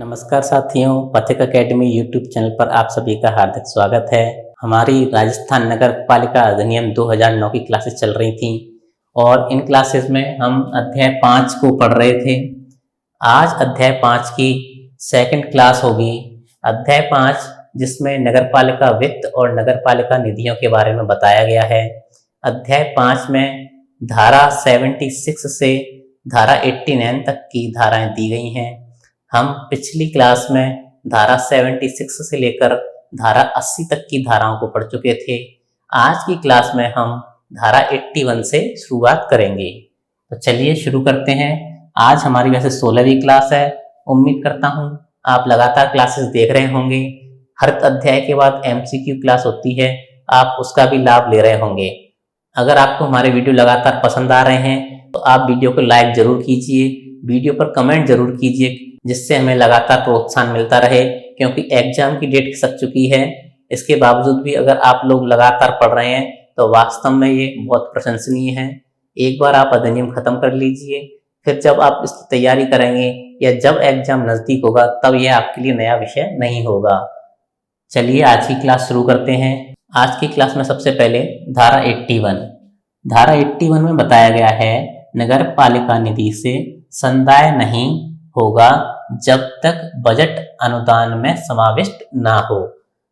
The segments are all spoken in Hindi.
नमस्कार साथियों, पथिक अकेडमी यूट्यूब चैनल पर आप सभी का हार्दिक स्वागत है। हमारी राजस्थान नगर पालिका अधिनियम 2009 की क्लासेस चल रही थी और इन क्लासेस में हम अध्याय 5 को पढ़ रहे थे। आज अध्याय 5 की सेकंड क्लास होगी। अध्याय 5 जिसमें नगर पालिका वित्त और नगर पालिका निधियों के बारे में बताया गया है। अध्याय 5 में धारा 76 से धारा 89 तक की धाराएं दी गई हैं। हम पिछली क्लास में धारा 76 से लेकर धारा 80 तक की धाराओं को पढ़ चुके थे। आज की क्लास में हम धारा 81 से शुरुआत करेंगे। तो चलिए शुरू करते हैं। आज हमारी वैसे 16वीं क्लास है। उम्मीद करता हूँ आप लगातार क्लासेस देख रहे होंगे। हर अध्याय के बाद MCQ क्लास होती है, आप उसका भी लाभ ले रहे होंगे। अगर आपको हमारे वीडियो लगातार पसंद आ रहे हैं तो आप वीडियो को लाइक जरूर कीजिए, वीडियो पर कमेंट जरूर कीजिए, जिससे हमें लगातार प्रोत्साहन मिलता रहे, क्योंकि एग्जाम की डेट खिसक चुकी है। इसके बावजूद भी अगर आप लोग लगातार पढ़ रहे हैं तो वास्तव में ये बहुत प्रशंसनीय है। एक बार आप अधिनियम खत्म कर लीजिए, फिर जब आप इसकी तैयारी करेंगे या जब एग्जाम नजदीक होगा तब यह आपके लिए नया विषय नहीं होगा। चलिए आज की क्लास शुरू करते हैं। आज की क्लास में सबसे पहले धारा 81 में बताया गया है, नगर पालिका निधि से संदाय नहीं होगा जब तक बजट अनुदान में समाविष्ट ना हो।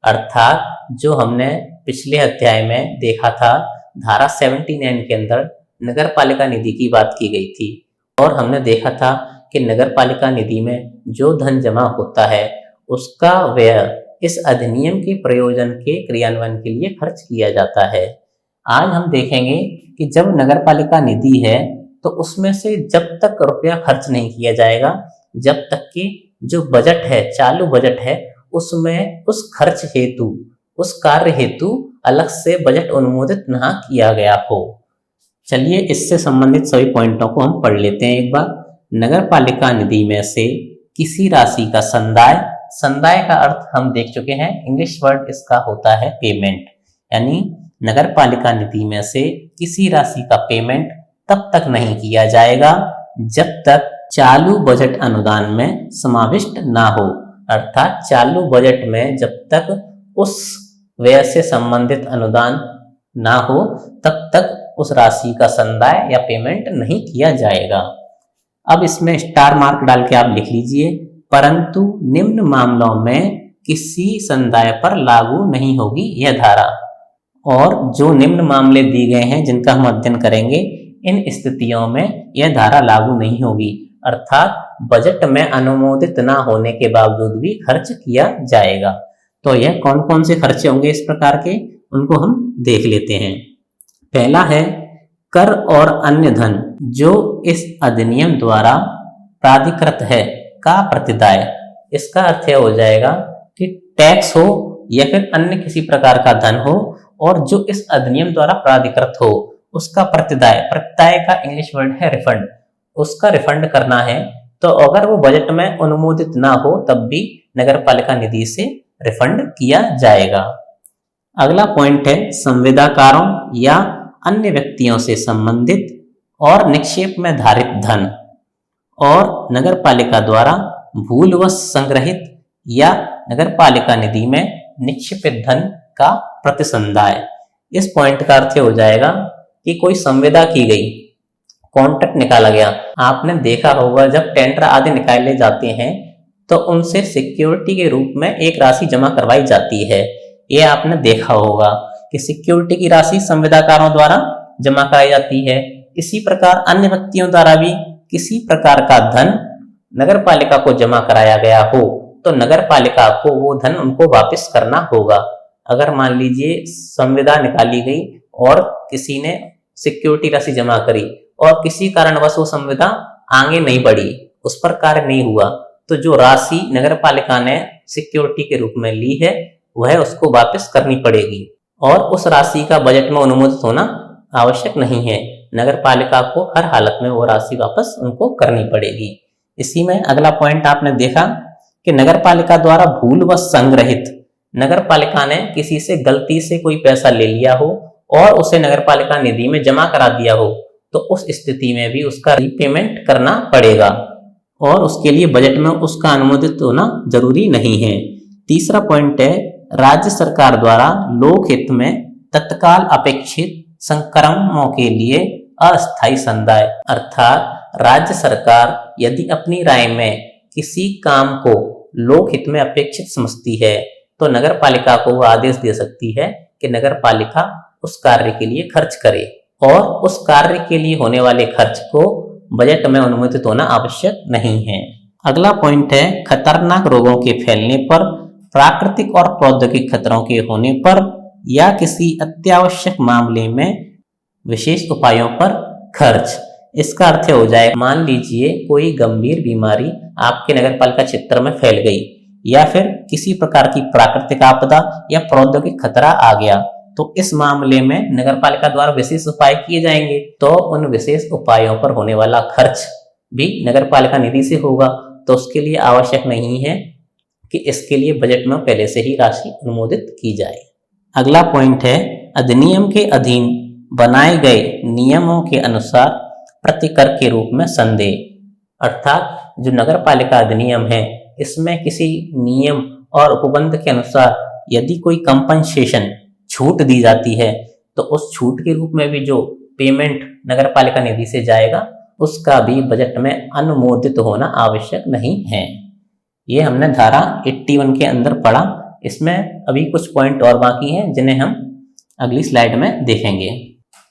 अर्थात जो हमने पिछले अध्याय में देखा था, धारा 79 के अंदर नगर पालिका निधि की बात की गई थी और हमने देखा था कि नगर पालिका निधि में जो धन जमा होता है उसका व्यय इस अधिनियम के प्रयोजन के क्रियान्वयन के लिए खर्च किया जाता है। आज हम देखेंगे कि जब नगर पालिका निधि है तो उसमें से जब तक रुपया खर्च नहीं किया जाएगा, जब तक कि जो बजट है, चालू बजट है, उसमें उस खर्च हेतु, उस कार्य हेतु अलग से बजट अनुमोदित ना किया गया हो। चलिए इससे संबंधित सभी पॉइंटों को हम पढ़ लेते हैं एक बार। नगर पालिका निधि में से किसी राशि का संदाय का अर्थ हम देख चुके हैं, इंग्लिश वर्ड इसका होता है पेमेंट। यानी नगर पालिका निधि में से किसी राशि का पेमेंट तब तक नहीं किया जाएगा जब तक चालू बजट अनुदान में समाविष्ट ना हो। अर्थात चालू बजट में जब तक उस व्यय से संबंधित अनुदान ना हो तब तक उस राशि का संदाय या पेमेंट नहीं किया जाएगा। अब इसमें स्टार मार्क डाल के आप लिख लीजिए, परंतु निम्न मामलों में किसी संदाय पर लागू नहीं होगी यह धारा। और जो निम्न मामले दिए गए हैं जिनका हम अध्ययन करेंगे, इन स्थितियों में यह धारा लागू नहीं होगी। अर्थात बजट में अनुमोदित ना होने के बावजूद भी खर्च किया जाएगा। तो यह कौन कौन से खर्चे होंगे इस प्रकार के, उनको हम देख लेते हैं। पहला है कर और अन्य धन जो इस अधिनियम द्वारा प्राधिकृत है का प्रतिदाय। इसका अर्थ यह हो जाएगा कि टैक्स हो या फिर अन्य किसी प्रकार का धन हो और जो इस अधिनियम द्वारा प्राधिकृत हो उसका प्रतिदाय का इंग्लिश वर्ड है रिफंड, उसका रिफंड करना है। तो अगर वो बजट में अनुमोदित ना हो तब भी नगर पालिका निधि से रिफंड किया जाएगा। अगला पॉइंट है संविदाकारों या अन्य व्यक्तियों से संबंधित और निक्षेप में धारित धन और नगर पालिका द्वारा भूलवश संग्रहित या नगर पालिका निधि में निक्षेपित धन का प्रतिसंदाय। इस पॉइंट का अर्थ हो जाएगा कि कोई संविदा की गई, कॉन्ट्रैक्ट निकाला गया। आपने देखा होगा जब टेंडर आदि निकाले जाते हैं तो उनसे सिक्योरिटी के रूप में एक राशि जमा करवाई जाती है। ये आपने देखा होगा कि सिक्योरिटी की राशि संविदाकारों द्वारा जमा कराई जाती है। इसी प्रकार अन्य व्यक्तियों द्वारा भी किसी प्रकार का धन नगर पालिका को जमा कराया गया हो तो नगर पालिका को वो धन उनको वापस करना होगा। अगर मान लीजिए संविदा निकाली गई और किसी ने सिक्योरिटी राशि जमा करी और किसी कारणवश वो संविदा आगे नहीं बढ़ी, उस पर कार्य नहीं हुआ, तो जो राशि नगर पालिका ने सिक्योरिटी के रूप में ली है वह उसको वापस करनी पड़ेगी और उस राशि का बजट में अनुमोदित होना आवश्यक नहीं है। नगर पालिका को हर हालत में वो राशि वापस उनको करनी पड़ेगी। इसी में अगला पॉइंट आपने देखा कि नगर पालिका द्वारा भूलवश संग्रहित, नगर पालिका ने किसी से गलती से कोई पैसा ले लिया हो और उसे नगर पालिका निधि में जमा करा दिया हो तो उस स्थिति में भी उसका रीपेमेंट करना पड़ेगा। और उसके लिए बजट में उसका अनुमोदित होना जरूरी नहीं है। तीसरा पॉइंट है, राज्य सरकार द्वारा लोक हित में तत्काल अपेक्षित संक्रमणों के लिए अस्थायी संदाय, अर्थात राज्य सरकार यदि अपनी राय में किसी काम को लोक हित में अपेक्षित समझती है तो नगर पालिका को वो आदेश दे सकती है कि नगर पालिका उस कार्य के लिए खर्च करे और उस कार्य के लिए होने वाले खर्च को बजट में अनुमोदित होना आवश्यक नहीं है। अगला पॉइंट है, खतरनाक रोगों के फैलने पर, प्राकृतिक और प्रौद्योगिक खतरों के होने पर या किसी अत्यावश्यक मामले में विशेष उपायों पर खर्च। इसका अर्थ हो जाए, मान लीजिए कोई गंभीर बीमारी आपके नगर पालिका क्षेत्र में फैल गई या फिर किसी प्रकार की प्राकृतिक आपदा या प्रौद्योगिक खतरा आ गया, तो इस मामले में नगर पालिका द्वारा विशेष उपाय किए जाएंगे, तो उन विशेष उपायों पर होने वाला खर्च भी नगर पालिका निधि से होगा। तो उसके लिए आवश्यक नहीं है कि इसके लिए बजट में पहले से ही राशि अनुमोदित की जाए। अगला पॉइंट है, अधिनियम के अधीन बनाए गए नियमों के अनुसार प्रतिकर के रूप में संदेह, अर्थात जो नगर पालिका अधिनियम है इसमें किसी नियम और उपबंध के अनुसार यदि कोई कंपनसेशन छूट दी जाती है तो उस छूट के रूप में भी जो पेमेंट नगर पालिका निधि से जाएगा उसका भी बजट में अनुमोदित होना आवश्यक नहीं है। ये हमने धारा 81 के अंदर पढ़ा। इसमें अभी कुछ पॉइंट और बाकी हैं जिन्हें हम अगली स्लाइड में देखेंगे।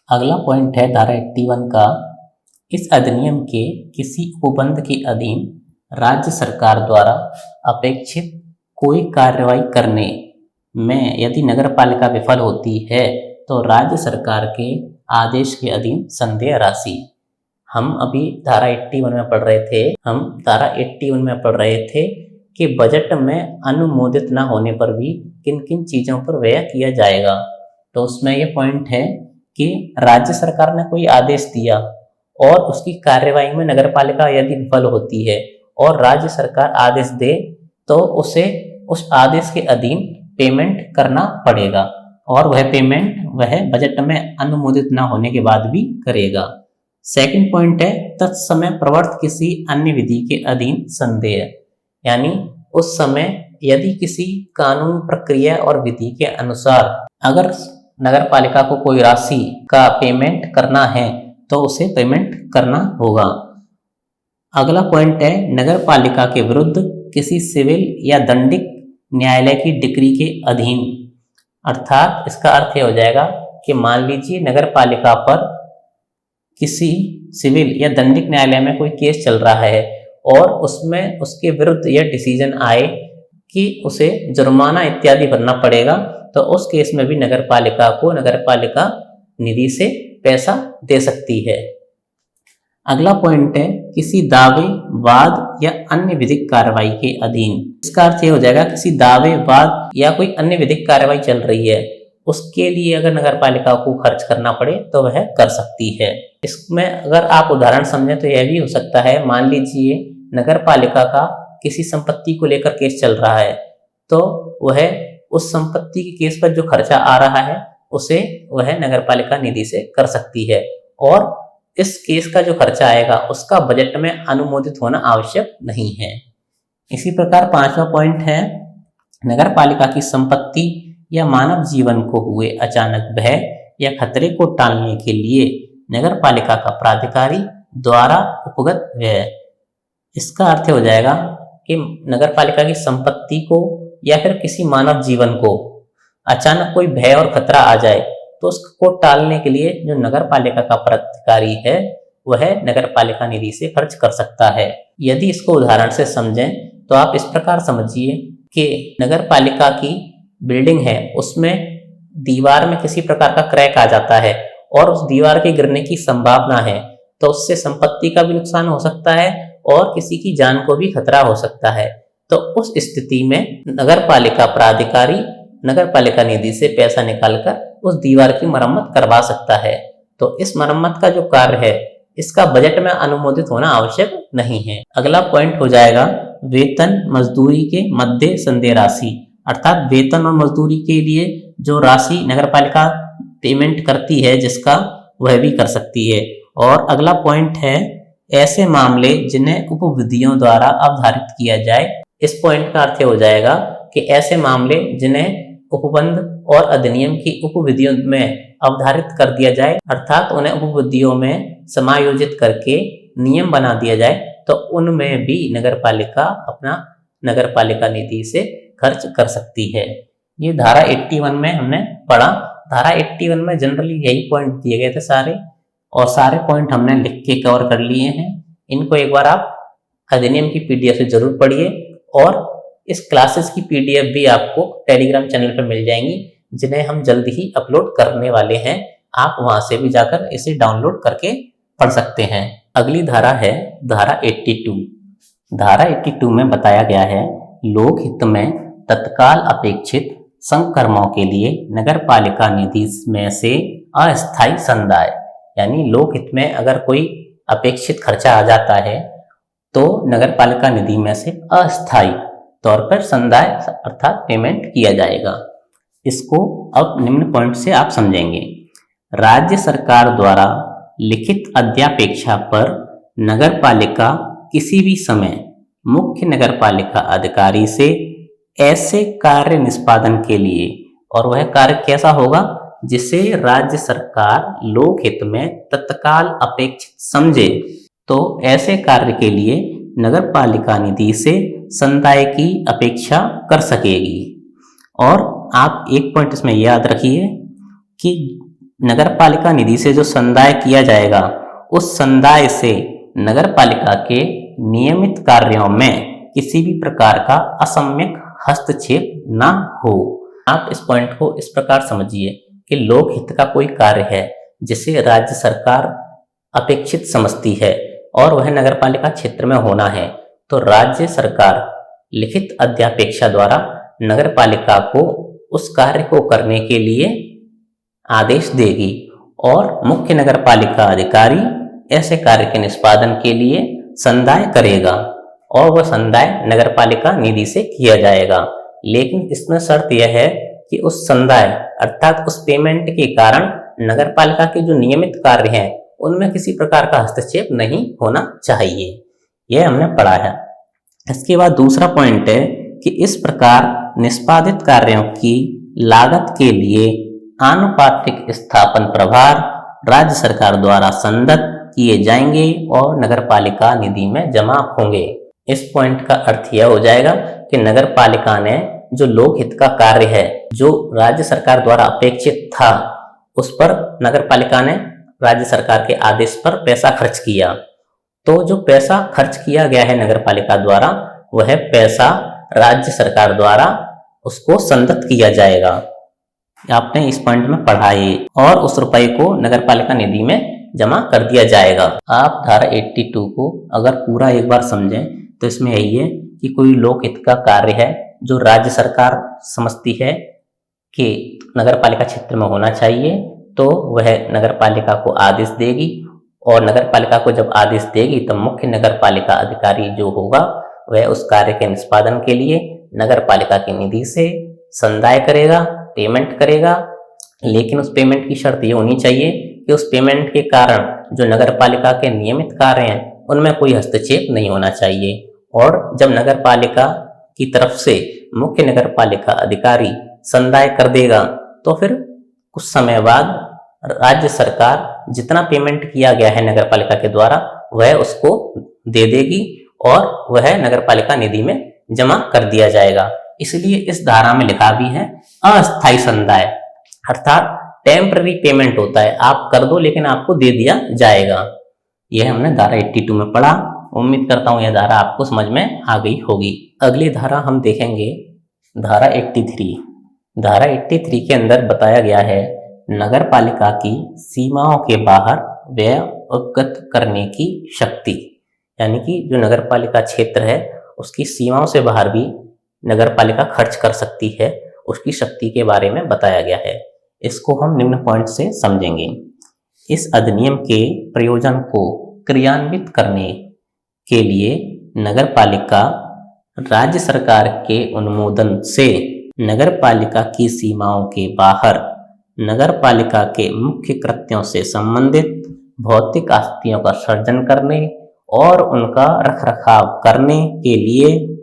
अगला पॉइंट है धारा 81 का, इस अधिनियम के किसी उपबंध के अधीन राज्य सरकार द्वारा अपेक्षित कोई कार्रवाई करने में यदि नगर पालिका विफल होती है तो राज्य सरकार के आदेश के अधीन संदेय राशि। हम अभी धारा 81 में पढ़ रहे थे कि बजट में अनुमोदित न होने पर भी किन किन चीजों पर व्यय किया जाएगा। तो उसमें यह पॉइंट है कि राज्य सरकार ने कोई आदेश दिया और उसकी कार्यवाही में नगर पालिका यदि विफल होती है और राज्य सरकार आदेश दे तो उसे उस आदेश के अधीन पेमेंट करना पड़ेगा और वह पेमेंट वह बजट में अनुमोदित न होने के बाद भी करेगा। सेकंड पॉइंट है, तत्समय प्रवर्त किसी अन्य विधि के अधीन संदेय, यानी उस समय यदि किसी कानून प्रक्रिया और विधि के अनुसार अगर नगर पालिका को कोई राशि का पेमेंट करना है तो उसे पेमेंट करना होगा। अगला पॉइंट है, नगर पालिका के विरुद्ध किसी सिविल या दंडिक न्यायालय की डिक्री के अधीन, अर्थात इसका अर्थ यह हो जाएगा कि मान लीजिए नगर पालिका पर किसी सिविल या दंडिक न्यायालय में कोई केस चल रहा है और उसमें उसके विरुद्ध यह डिसीजन आए कि उसे जुर्माना इत्यादि भरना पड़ेगा, तो उस केस में भी नगर पालिका को नगर पालिका निधि से पैसा दे सकती है। अगला पॉइंट है, किसी दावे वाद या अन्य विधिक कार्रवाई के अधीन। इसका अर्थ यह हो जाएगा किसी दावे वाद या कोई अन्य विधिक कार्रवाई चल रही है उसके लिए अगर नगर पालिका को खर्च करना पड़े तो वह कर सकती है। इसमें अगर आप उदाहरण समझें तो यह भी हो सकता है, मान लीजिए नगर पालिका का किसी संपत्ति को लेकर केस चल रहा है तो वह उस संपत्ति के केस पर जो खर्चा आ रहा है उसे वह नगर पालिका निधि से कर सकती है और इस केस का जो खर्चा आएगा उसका बजट में अनुमोदित होना आवश्यक नहीं है। इसी प्रकार पांचवा पॉइंट है, नगर पालिका की संपत्ति या मानव जीवन को हुए अचानक भय या खतरे को टालने के लिए नगर पालिका का प्राधिकारी द्वारा उपगत व्यय। इसका अर्थ हो जाएगा कि नगर पालिका की संपत्ति को या फिर किसी मानव जीवन को अचानक कोई भय और खतरा आ जाए तो उसको टालने के लिए जो नगर पालिका का प्राधिकारी है वह नगर पालिका निधि से खर्च कर सकता है। यदि इसको उदाहरण से समझें तो आप इस प्रकार समझिए कि नगर पालिका की बिल्डिंग है, उसमें दीवार में किसी प्रकार का क्रैक आ जाता है और उस दीवार के गिरने की संभावना है, तो उससे संपत्ति का भी नुकसान हो सकता है और किसी की जान को भी खतरा हो सकता है। तो उस स्थिति में नगर पालिका प्राधिकारी नगर पालिका निधि से पैसा निकालकर उस दीवार की मरम्मत करवा सकता है। तो इस मरम्मत का जो कार्य है इसका बजट में अनुमोदित होना आवश्यक नहीं है। अगला पॉइंट हो जाएगा वेतन मजदूरी के मध्य संदेय राशि, अर्थात वेतन और मजदूरी के लिए जो राशि नगर पालिका पेमेंट करती है जिसका वह भी कर सकती है। और अगला पॉइंट है ऐसे मामले जिन्हें उपविधियों द्वारा अवधारित किया जाए। इस पॉइंट का अर्थ हो जाएगा कि ऐसे मामले जिन्हें उपबंध और अधिनियम की उपविधियों में अवधारित कर दिया जाए, अर्थात उन्हें उपविधियों में समायोजित करके नियम बना दिया जाए, तो उनमें भी नगरपालिका अपना नगरपालिका निधि से खर्च कर सकती है। ये धारा 81 में हमने पढ़ा। धारा 81 में जनरली यही पॉइंट दिए गए थे सारे, और सारे पॉइंट हमने लिख के कवर कर लिए हैं। इनको एक बार आप अधिनियम की पीडीएफ से जरूर पढ़िए, और इस क्लासेस की पीडीएफ भी आपको टेलीग्राम चैनल पर मिल जाएंगी, जिन्हें हम जल्द ही अपलोड करने वाले हैं। आप वहां से भी जाकर इसे डाउनलोड करके पढ़ सकते हैं। अगली धारा है धारा 82। धारा 82 में बताया गया है, लोक हित में तत्काल अपेक्षित संकर्मों के लिए नगरपालिका निधि में से अस्थायी संदाय, यानी लोक हित में अगर कोई अपेक्षित खर्चा आ जाता है तो नगरपालिका निधि में से अस्थायी तौर पर संदाय अर्थात पेमेंट किया जाएगा। इसको अब निम्न पॉइंट से आप समझेंगे। राज्य सरकार द्वारा लिखित अध्यापेक्षा पर नगरपालिका किसी भी समय मुख्य नगरपालिका अधिकारी से ऐसे कार्य निष्पादन के लिए, और वह कार्य कैसा होगा जिसे राज्य सरकार लोक हित में तत्काल अपेक्षित समझे, तो ऐसे कार्य के लिए नगरपालिका निधि से संदाय की अपेक्षा कर सकेगी। और आप एक पॉइंट इसमें याद रखिए कि नगरपालिका निधि से जो संदाय किया जाएगा, उस संदाय से नगरपालिका के नियमित कार्यों में किसी भी प्रकार का असम्यक हस्तक्षेप न हो। आप इस पॉइंट को इस प्रकार समझिए कि लोक हित का कोई कार्य है जिसे राज्य सरकार अपेक्षित समझती है और वह नगरपालिका क्षेत्र में होना है, तो राज्य सरकार लिखित अध्यापेक्षा द्वारा नगरपालिका को उस कार्य को करने के लिए आदेश देगी, और मुख्य नगरपालिका अधिकारी ऐसे कार्य के निष्पादन के लिए संदाय करेगा, और वह संदाय नगरपालिका निधि से किया जाएगा। लेकिन इसमें शर्त यह है कि उस संदाय अर्थात उस पेमेंट के कारण नगरपालिका के जो नियमित कार्य हैं उनमें किसी प्रकार का हस्तक्षेप नहीं होना चाहिए। यह हमने पढ़ा है। इसके बाद दूसरा पॉइंट है कि इस प्रकार निष्पादित कार्यों की लागत के लिए आनुपातिक स्थापन प्रभार राज्य सरकार द्वारा संदत्त किए जाएंगे और नगरपालिका निधि में जमा होंगे। इस पॉइंट का अर्थ यह हो जाएगा कि नगरपालिका ने जो लोकहित का कार्य है जो राज्य सरकार द्वारा अपेक्षित था, उस पर नगरपालिका ने राज्य सरकार के आदेश पर पैसा खर्च किया, तो जो पैसा खर्च किया गया है नगरपालिका द्वारा, वह पैसा राज्य सरकार द्वारा उसको संदत्त किया जाएगा। आपने इस पॉइंट में पढ़ा है, और उस रुपए को नगरपालिका निधि में जमा कर दिया जाएगा। आप धारा 82 को अगर पूरा एक बार समझें तो इसमें यही है कि कोई लोकहित का कार्य है जो राज्य सरकार समझती है कि नगरपालिका क्षेत्र में होना चाहिए, तो वह नगरपालिका को आदेश देगी, और नगरपालिका को जब आदेश देगी तो मुख्य नगरपालिका अधिकारी जो होगा वह उस कार्य के निष्पादन के लिए नगरपालिका की निधि से संदाय करेगा, पेमेंट करेगा। लेकिन उस पेमेंट की शर्त ये होनी चाहिए कि उस पेमेंट के कारण जो नगरपालिका के नियमित कार्य हैं उनमें कोई हस्तक्षेप नहीं होना चाहिए। और जब नगरपालिका की तरफ से मुख्य नगरपालिका अधिकारी संदाय कर देगा तो फिर कुछ समय बाद राज्य सरकार जितना पेमेंट किया गया है नगरपालिका के द्वारा वह उसको दे देगी और वह नगरपालिका निधि में जमा कर दिया जाएगा। इसलिए इस धारा में लिखा भी है अस्थायी संदाय, अर्थात टेम्पररी पेमेंट होता है, आप कर दो लेकिन आपको दे दिया जाएगा। यह हमने धारा 82 में पढ़ा। उम्मीद करता हूं यह धारा आपको समझ में आ गई होगी। अगली धारा हम देखेंगे धारा 83। धारा 83 के अंदर बताया गया है नगरपालिका की सीमाओं के बाहर व्यय अवगत करने की शक्ति, यानी कि जो नगरपालिका क्षेत्र है उसकी सीमाओं से बाहर भी नगरपालिका खर्च कर सकती है, उसकी शक्ति के बारे में बताया गया है। इसको हम निम्न पॉइंट से समझेंगे। इस अधिनियम के प्रयोजन को क्रियान्वित करने के लिए नगरपालिका राज्य सरकार के अनुमोदन से नगरपालिका की सीमाओं के बाहर नगरपालिका के मुख्य कृत्यों से संबंधित भौतिक आस्तियों का सर्जन करने और उनका रखरखाव करने के लिए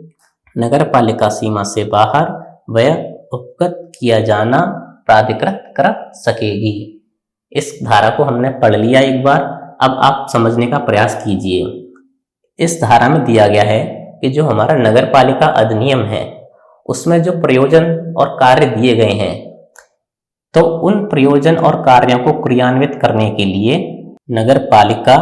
नगरपालिका सीमा से बाहर व्यय उपगत किया जाना प्राधिकृत कर सकेगी। इस धारा को हमने पढ़ लिया एक बार, अब आप समझने का प्रयास कीजिए। इस धारा में दिया गया है कि जो हमारा नगरपालिका अधिनियम है उसमें जो प्रयोजन और कार्य दिए गए हैं, तो उन प्रयोजन और कार्यों को क्रियान्वित करने के लिए नगरपालिका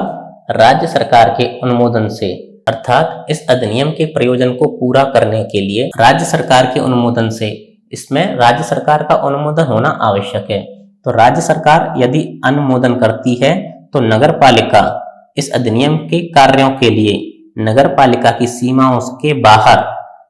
राज्य सरकार के अनुमोदन से, अर्थात इस अधिनियम के प्रयोजन को पूरा करने के लिए राज्य सरकार के अनुमोदन से, इसमें राज्य सरकार का अनुमोदन होना आवश्यक है। तो राज्य सरकार यदि अनुमोदन करती है तो नगरपालिका इस अधिनियम के कार्यों के लिए नगरपालिका की सीमाओं के बाहर,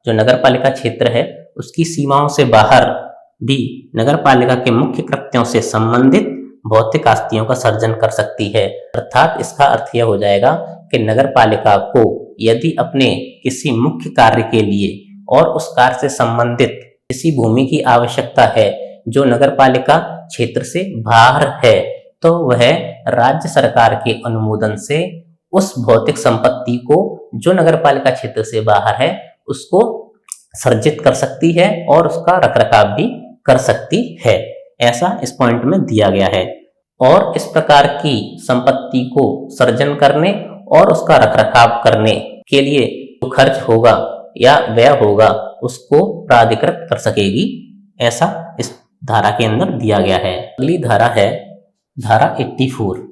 जो नगरपालिका क्षेत्र है उसकी सीमाओं से बाहर भी नगरपालिका के मुख्य कृत्यों से संबंधित भौतिक आस्तियों का सर्जन कर सकती है। अर्थात इसका अर्थ यह हो जाएगा कि नगरपालिका को यदि अपने किसी मुख्य कार्य के लिए और उस कार्य से संबंधित किसी भूमि की आवश्यकता है जो नगरपालिका क्षेत्र से बाहर है, तो वह राज्य सरकार के अनुमोदन से उस भौतिक संपत्ति को जो नगरपालिका क्षेत्र से बाहर है उसको सर्जित कर सकती है और उसका रखरखाव भी कर सकती है। ऐसा इस पॉइंट में दिया गया है। और इस प्रकार की संपत्ति को सर्जन करने और उसका रखरखाव करने के लिए जो खर्च होगा या व्यय होगा उसको प्राधिकृत कर सकेगी, ऐसा इस धारा के अंदर दिया गया है। अगली धारा है धारा 84।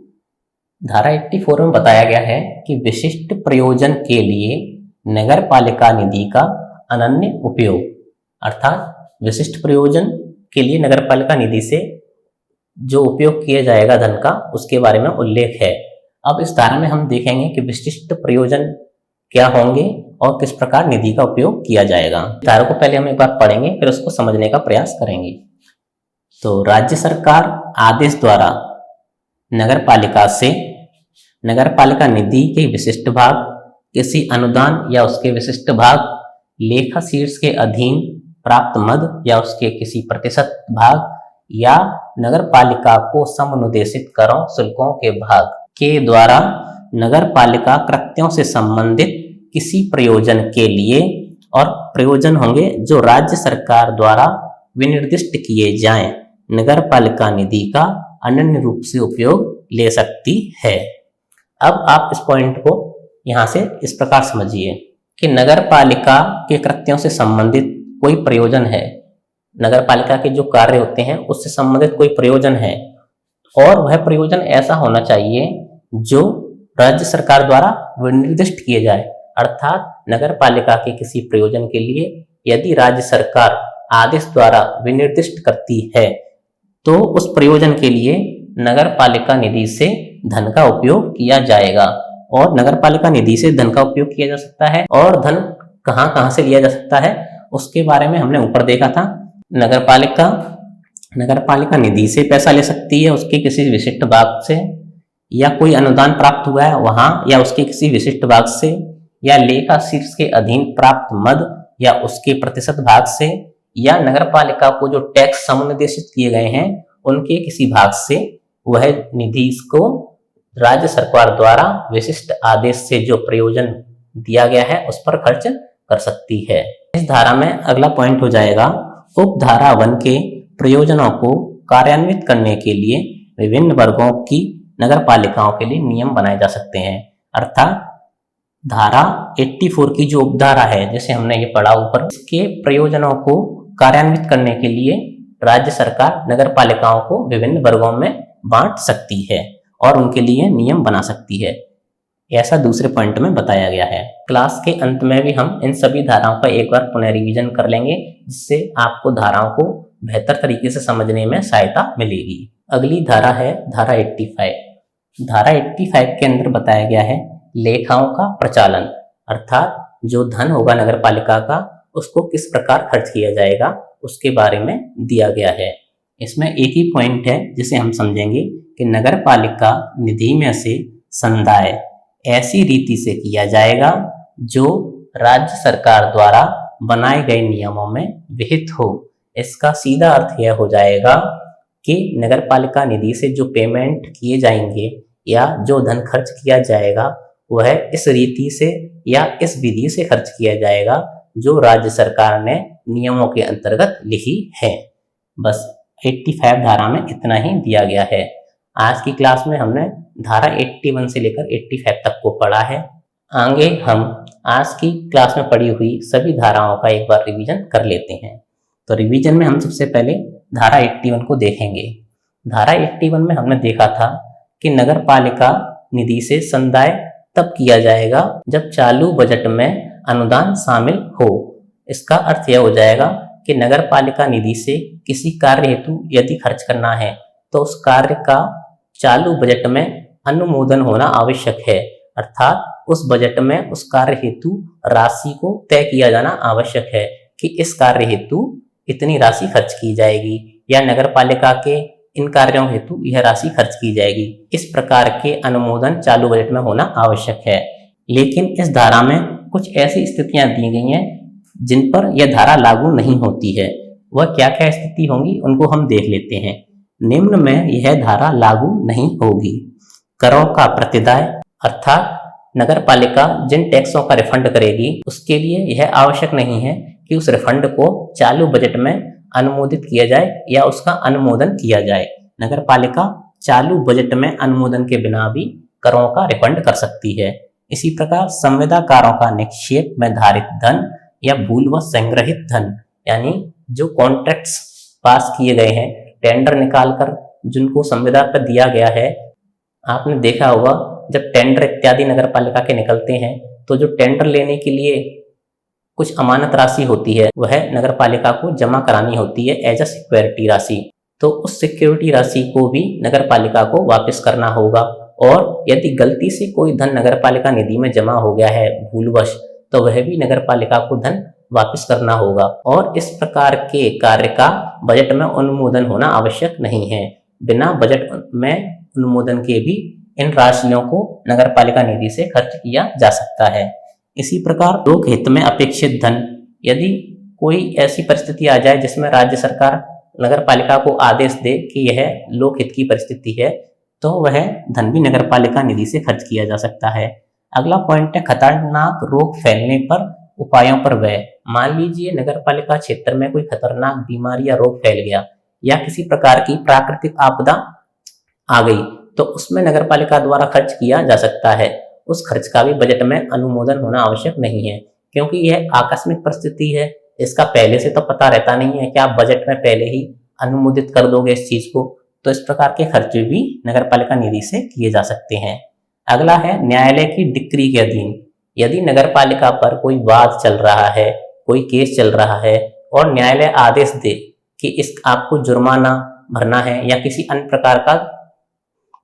धारा 84 में बताया गया है कि विशिष्ट प्रयोजन के लिए नगरपालिका निधि का अनन्य उपयोग, अर्थात विशिष्ट प्रयोजन के लिए नगरपालिका निधि से जो उपयोग किया जाएगा धन का, उसके बारे में उल्लेख है। अब इस धारा में हम देखेंगे कि विशिष्ट प्रयोजन क्या होंगे और किस प्रकार निधि का उपयोग किया जाएगा। धारा को पहले हम एक बार पढ़ेंगे, फिर उसको समझने का प्रयास करेंगे। तो राज्य सरकार आदेश द्वारा नगरपालिका से नगरपालिका निधि के विशिष्ट भाग, किसी अनुदान या उसके विशिष्ट भाग, लेखा शीर्ष के अधीन प्राप्त मद या उसके किसी प्रतिशत भाग, या नगरपालिका को समनुदेशित करों शुल्कों के भाग के द्वारा नगरपालिका कृत्यों से संबंधित किसी प्रयोजन के लिए, और प्रयोजन होंगे जो राज्य सरकार द्वारा विनिर्दिष्ट किए जाएं, नगरपालिका निधि का अनन्य रूप से उपयोग ले सकती है। अब आप इस पॉइंट को यहां से इस प्रकार समझिए कि नगरपालिका के कृत्यों से संबंधित कोई प्रयोजन है, नगरपालिका के जो कार्य होते हैं उससे संबंधित कोई प्रयोजन है, और वह प्रयोजन ऐसा होना चाहिए जो राज्य सरकार द्वारा विनिर्दिष्ट किए जाए। अर्थात नगरपालिका के किसी प्रयोजन के लिए यदि राज्य सरकार आदेश द्वारा विनिर्दिष्ट करती है तो उस प्रयोजन के लिए नगरपालिका निधि से धन का उपयोग किया जाएगा। और नगरपालिका निधि से धन का उपयोग किया जा सकता है, और धन कहां कहां से लिया जा सकता है उसके बारे में हमने ऊपर देखा था। नगरपालिका निधि से पैसा ले सकती है उसके किसी विशिष्ट भाग से, या कोई अनुदान प्राप्त हुआ है वहां या उसके किसी विशिष्ट भाग से, या लेखा शीर्ष के अधीन प्राप्त मद या उसके प्रतिशत भाग से, या नगरपालिका को जो टैक्स समनुदेशित किए गए हैं उनके किसी भाग से वह निधि को राज्य सरकार द्वारा विशिष्ट आदेश से जो प्रयोजन दिया गया है उस पर खर्च कर सकती है। इस धारा में अगला पॉइंट हो जाएगा, उपधारा 1 के प्रयोजनों को कार्यान्वित करने के लिए विभिन्न वर्गों की नगरपालिकाओं के लिए नियम बनाए जा सकते हैं। अर्थात धारा 84 की जो उपधारा है, जैसे हमने ये पढ़ा ऊपर, इसके प्रयोजनों को कार्यान्वित करने के लिए राज्य सरकार नगरपालिकाओं को विभिन्न वर्गों में बांट सकती है और उनके लिए नियम बना सकती है, ऐसा दूसरे पॉइंट में बताया गया है। क्लास के अंत में भी हम इन सभी धाराओं का एक बार पुनः रिवीजन कर लेंगे, जिससे आपको धाराओं को बेहतर तरीके से समझने में सहायता मिलेगी। अगली धारा है धारा 85। धारा 85 के अंदर बताया गया है लेखाओं का प्रचालन, अर्थात जो धन होगा नगरपालिका का उसको किस प्रकार खर्च किया जाएगा उसके बारे में दिया गया है। इसमें एक ही पॉइंट है जिसे हम समझेंगे कि नगरपालिका निधि में से संदाय ऐसी रीति से किया जाएगा जो राज्य सरकार द्वारा बनाए गए नियमों में विहित हो। इसका सीधा अर्थ यह हो जाएगा कि नगरपालिका निधि से जो पेमेंट किए जाएंगे या जो धन खर्च किया जाएगा वह इस रीति से या इस विधि से खर्च किया जाएगा जो राज्य सरकार ने नियमों के अंतर्गत लिखी है। बस 85 धारा में इतना ही दिया गया है। आज की क्लास में हमने धारा 81 से लेकर 85 तक को पढ़ा है। आगे हम आज की क्लास में पढ़ी हुई सभी धाराओं का एक बार रिवीजन कर लेते हैं। तो रिवीजन में हम सबसे पहले धारा 81 को देखेंगे। धारा 81 में हमने देखा था कि नगर पालिका निधि से संदाय तब किया जाएगा जब चालू बजट में अनुदान शामिल हो। इसका अर्थ यह हो जाएगा कि नगर पालिका निधि से किसी कार्य हेतु यदि खर्च करना है तो उस कार्य का चालू बजट में अनुमोदन होना आवश्यक है, अर्थात उस बजट में उस कार्य हेतु राशि को तय किया जाना आवश्यक है कि इस कार्य हेतु इतनी राशि खर्च की जाएगी या नगर पालिका के इन कार्यों हेतु यह राशि खर्च की जाएगी। इस प्रकार के अनुमोदन चालू बजट में होना आवश्यक है। लेकिन इस धारा में कुछ ऐसी स्थितियां दी गई हैं जिन पर यह धारा लागू नहीं होती है। वह क्या क्या स्थिति होंगी उनको हम देख लेते हैं। निम्न में यह धारा लागू नहीं होगी। करों का प्रतिदाय, अर्थात नगर पालिका जिन टैक्सों का रिफंड करेगी उसके लिए यह आवश्यक नहीं है कि उस रिफंड को चालू बजट में अनुमोदित किया जाए या उसका अनुमोदन किया जाए। नगर पालिका चालू बजट में अनुमोदन के बिना भी करों का रिफंड कर सकती है। इसी प्रकार संविदाकारों का निक्षेप में धारित धन या भूलवश संग्रहित धन, यानी जो कॉन्ट्रैक्ट्स पास किए गए हैं, टेंडर निकालकर जिनको संविदा पर दिया गया है। आपने देखा होगा जब टेंडर इत्यादि नगर पालिका के निकलते हैं तो जो टेंडर लेने के लिए कुछ अमानत राशि होती है वह नगर पालिका को जमा करानी होती है एज अ सिक्योरिटी राशि। तो उस सिक्योरिटी राशि को भी नगर पालिका को वापस करना होगा। और यदि गलती से कोई धन नगर पालिका निधि में जमा हो गया है भूलवश, तो वह भी नगर पालिका को धन वापस करना होगा। और इस प्रकार के कार्य का बजट में अनुमोदन होना आवश्यक नहीं है। बिना बजट में अनुमोदन के भी इन राशियों को नगर पालिका निधि से खर्च किया जा सकता है। इसी प्रकार लोक हित में अपेक्षित धन, यदि कोई ऐसी परिस्थिति आ जाए जिसमें राज्य सरकार नगर पालिका को आदेश दे कि यह लोक हित की परिस्थिति है, तो वह धन भी नगर पालिका निधि से खर्च किया जा सकता है। अगला पॉइंट है खतरनाक रोग फैलने पर उपायों पर व्यय। मान लीजिए नगर पालिका क्षेत्र में कोई खतरनाक बीमारी या रोग फैल गया या किसी प्रकार की प्राकृतिक आपदा आ गई, तो उसमें नगर पालिका द्वारा खर्च किया जा सकता है। उस खर्च का भी बजट में अनुमोदन होना आवश्यक नहीं है, क्योंकि यह आकस्मिक परिस्थिति है। इसका पहले से तो पता रहता नहीं है कि आप बजट में पहले ही अनुमोदित कर दोगे इस चीज को। तो इस प्रकार के खर्च भी नगर पालिका निधि से किए जा सकते हैं। अगला है न्यायालय की डिक्री के अधीन। यदि नगर पालिका पर कोई वाद चल रहा है, कोई केस चल रहा है और न्यायालय आदेश दे कि इस आपको जुर्माना भरना है या किसी अन्य प्रकार का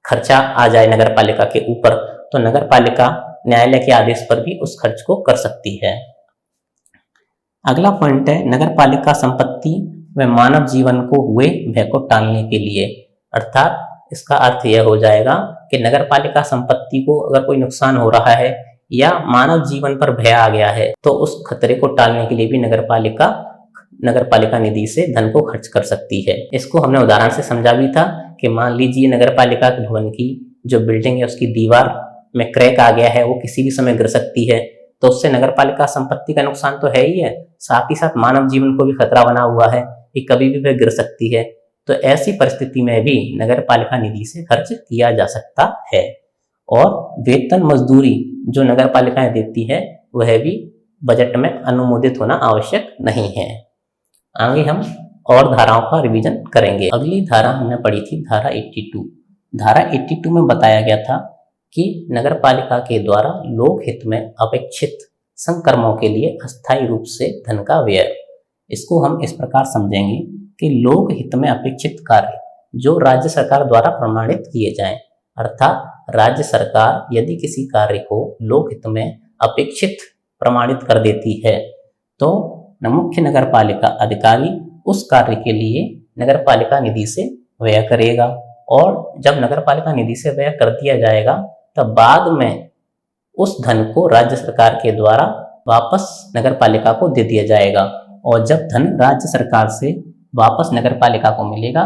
खर्चा आ जाए नगर पालिका के ऊपर, तो नगर पालिका न्यायालय के आदेश पर भी उस खर्च को कर सकती है। अगला पॉइंट है नगर पालिका संपत्ति व मानव जीवन को हुए भय को टालने के लिए। अर्थात इसका अर्थ यह हो जाएगा कि नगर पालिका संपत्ति को अगर कोई नुकसान हो रहा है या मानव जीवन पर भय आ गया है तो उस खतरे को टालने के लिए भी नगर पालिका निधि से धन को खर्च कर सकती है। इसको हमने उदाहरण से समझा भी था कि मान लीजिए नगर पालिका के भवन की जो बिल्डिंग है उसकी दीवार में क्रैक आ गया है, वो किसी भी समय गिर सकती है, तो उससे नगर पालिका संपत्ति का नुकसान तो है ही है, साथ ही साथ मानव जीवन को भी खतरा बना हुआ है कि कभी भी वह गिर सकती है। तो ऐसी परिस्थिति में भी नगर पालिका निधि से खर्च किया जा सकता है। और वेतन मजदूरी जो नगर पालिकाएं देती है वह भी बजट में अनुमोदित होना आवश्यक नहीं है। आगे हम और धाराओं का रिवीजन करेंगे। अगली धारा हमने पढ़ी थी धारा 82। धारा 82 में बताया गया था कि नगर पालिका के द्वारा लोक हित में अपेक्षित संकर्मों के लिए अस्थायी रूप से धन का व्यय। इसको हम इस प्रकार समझेंगे कि लोक हित में अपेक्षित कार्य जो राज्य सरकार द्वारा प्रमाणित किए जाएं, अर्थात राज्य सरकार यदि किसी कार्य को लोक हित में अपेक्षित प्रमाणित कर देती है तो मुख्य नगर पालिका अधिकारी उस कार्य के लिए नगर पालिका निधि से व्यय करेगा। और जब नगर पालिका निधि से व्यय कर दिया जाएगा तब बाद में उस धन को राज्य सरकार के द्वारा वापस नगर पालिका को दे दिया जाएगा। और जब धन राज्य सरकार से वापस नगर पालिका को मिलेगा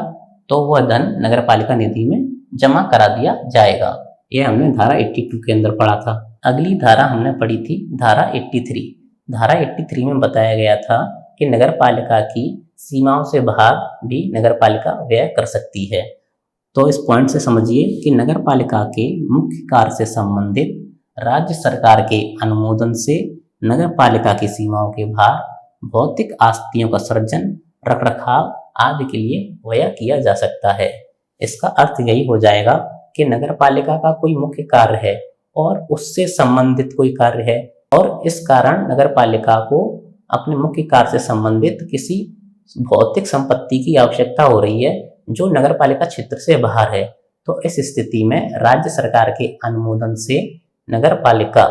तो वह धन नगर पालिका निधि में जमा करा दिया जाएगा। यह हमने धारा 82 के अंदर पढ़ा था। अगली धारा हमने पढ़ी थी धारा 83। धारा 83 में बताया गया था कि नगर पालिका की सीमाओं से बाहर भी नगर पालिका व्यय कर सकती है। तो इस पॉइंट से समझिए कि नगर पालिका के मुख्य कार्य से संबंधित राज्य सरकार के अनुमोदन से नगर पालिका की सीमाओं के बाहर भौतिक आस्तियों का सृजन, रखरखाव आदि के लिए व्यय किया जा सकता है। इसका अर्थ यही हो जाएगा कि नगर पालिका का कोई मुख्य कार्य है और उससे संबंधित कोई कार्य है और इस कारण नगर पालिका को अपने मुख्य कार्य से संबंधित किसी भौतिक संपत्ति की आवश्यकता हो रही है जो नगर पालिका क्षेत्र से बाहर है। तो इस स्थिति में राज्य सरकार के अनुमोदन से नगर पालिका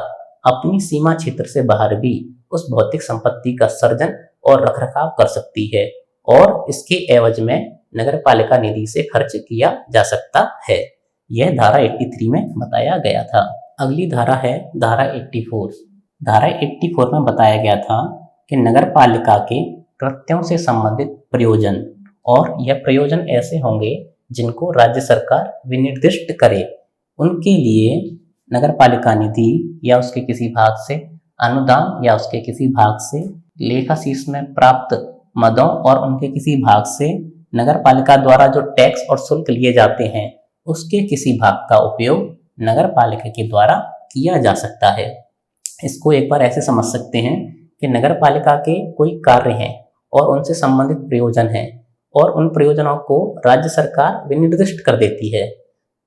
अपनी सीमा क्षेत्र से बाहर भी उस भौतिक संपत्ति का सृजन और रखरखाव कर सकती है और इसके एवज में नगर पालिका निधि से खर्च किया जा सकता है। यह धारा 83 में बताया गया था। अगली धारा है धारा 84। धारा 84 में बताया गया था कि नगर पालिका के कृत्यों से संबंधित प्रयोजन, और यह प्रयोजन ऐसे होंगे जिनको राज्य सरकार विनिर्दिष्ट करे, उनके लिए नगर पालिका निधि या उसके किसी भाग से अनुदान या उसके किसी भाग से लेखा शीर्ष में प्राप्त मदों और उनके किसी भाग से नगर पालिका द्वारा जो टैक्स और शुल्क लिए जाते हैं उसके किसी भाग का उपयोग नगर पालिका के द्वारा किया जा सकता है। इसको एक बार ऐसे समझ सकते हैं कि नगर पालिका के कोई कार्य हैं और उनसे संबंधित प्रयोजन हैं और उन प्रयोजनों को राज्य सरकार विनिर्दिष्ट कर देती है।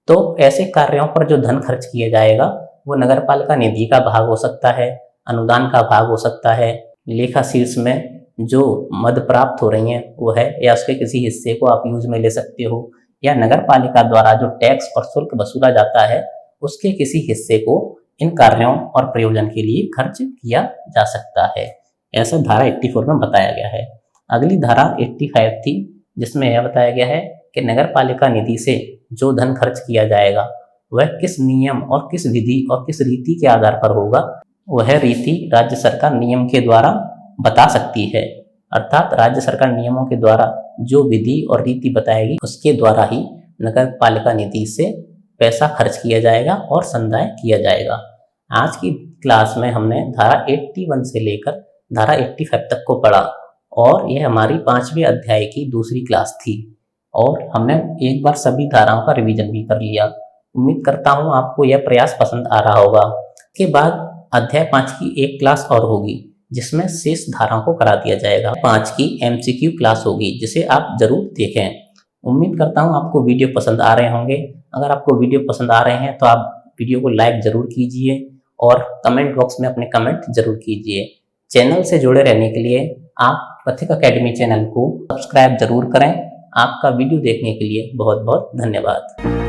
तो ऐसे कार्यों पर जो धन खर्च किया जाएगा वो नगर पालिका निधि का भाग हो सकता है, अनुदान का भाग हो सकता है, लेखा शीर्ष में जो मद प्राप्त हो रही हैं वो है, या उसके किसी हिस्से को आप यूज में ले सकते हो, या नगर पालिका द्वारा जो टैक्स और शुल्क वसूला जाता है उसके किसी हिस्से को इन कार्यों और प्रयोजन के लिए खर्च किया जा सकता है। ऐसा धारा 84 में बताया गया है। अगली धारा 85 थी जिसमें यह बताया गया है कि नगर पालिका निधि से जो धन खर्च किया जाएगा वह किस नियम और किस विधि और किस रीति के आधार पर होगा, वह रीति राज्य सरकार नियम के द्वारा बता सकती है। अर्थात राज्य सरकार नियमों के द्वारा जो विधि और रीति बताएगी उसके द्वारा ही नगर पालिका निधि से पैसा खर्च किया जाएगा और संदाय किया जाएगा। आज की क्लास में हमने धारा 81 से लेकर धारा 85 तक को पढ़ा और यह हमारी 5वें अध्याय की दूसरी क्लास थी और हमने एक बार सभी धाराओं का रिवीजन भी कर लिया। उम्मीद करता हूँ आपको यह प्रयास पसंद आ रहा होगा। के बाद अध्याय 5 की एक क्लास और होगी जिसमें शेष धाराओं को करा दिया जाएगा। 5 की MCQ क्लास होगी जिसे आप जरूर देखें। उम्मीद करता हूँ आपको वीडियो पसंद आ रहे होंगे। अगर आपको वीडियो पसंद आ रहे हैं तो आप वीडियो को लाइक जरूर कीजिए और कमेंट बॉक्स में अपने कमेंट जरूर कीजिए। चैनल से जुड़े रहने के लिए आप पथिक अकेडमी चैनल को सब्सक्राइब जरूर करें। आपका वीडियो देखने के लिए बहुत बहुत धन्यवाद।